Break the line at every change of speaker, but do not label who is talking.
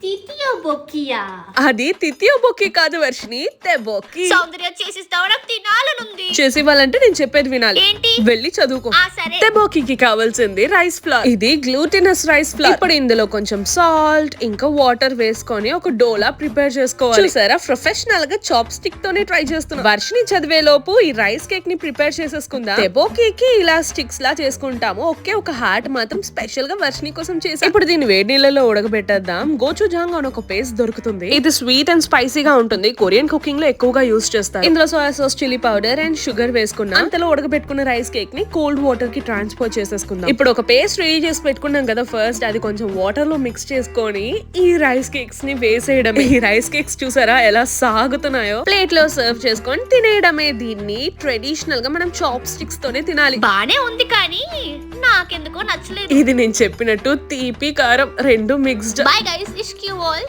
తితియో బొక్కియా
అది తితియో బొక్కి కాదు వర్షిని, తెబొక్కి.
సౌందర్య చేసిస్తావా? నాకు తినాలనుంది.
చేసేవాళ్ళంటే నేను చెప్పేది వినాలి.
ఏంటి?
వెళ్ళి చదువుకో.
సరే.
తెబొక్కి కావాల్సింది రైస్ ఫ్లవర్. ఇది గ్లూటెనస్ రైస్ ఫ్లవర్. ఇప్పుడు ఇందులో కొంచెం సాల్ట్ ఇంకా వాటర్ వేసుకొని ఒక డోలా ప్రిపేర్ చేసుకోవాలి. చూసారా, ప్రొఫెషనల్ గా చాప్ స్టిక్ తోనే ట్రై చేస్తున్నా. వర్షిని చదివే లోపు ఈ రైస్ కేక్ ని ప్రిపేర్ చేసేసుకుందాం. తెబొక్కి ఇలా స్టిక్స్ లా చేసుకుంటాము. ఒక హార్ట్ మాత్రం స్పెషల్ గా వర్షిని కోసం చేసాం. ఇప్పుడు దీన్ని వేడి నీళ్ళలో ఉడకబెట్టేద్దాం. గోచుజాంగ్ అని ఒక పేస్ట్ దొరుకుతుంది. ఇది స్వీట్ అండ్ స్పైసీగా ఉంటుంది. కొరియన్ కుకింగ్ లో ఎక్కువగా యూస్ చేస్తారు. ఇందులో soya sauce, chilli powder and sugar వేసుకున్నాం. అంతలో ఉడకబెట్టుకున్న రైస్ కేక్ ని కోల్డ్ వాటర్ కి ట్రాన్స్ఫర్ చేసేసుకుందాం. ఇప్పుడు ఒక పేస్ట్ రెడీ చేసి పెట్టుకున్నాం కదా, ఫస్ట్ అది కొంచెం వాటర్ లో మిక్స్ చేసుకొని ఈ రైస్ కేక్స్ ని వేసేయడం. ఈ రైస్ కేక్స్ చూసారా ఎలా సాగుతున్నాయో. ప్లేట్ లో సర్వ్ చేసుకొని తినేయడమే. దీన్ని ట్రెడిషనల్ గా మనం చాప్ స్టిక్స్ తోనే తినాలి.
బానే ఉంది కానీ నాకెందుకో నచ్చలేదు.
ఇది నేను చెప్పినట్టు తీపి కారం రెండు mixed.
Bye guys, Ishq you all.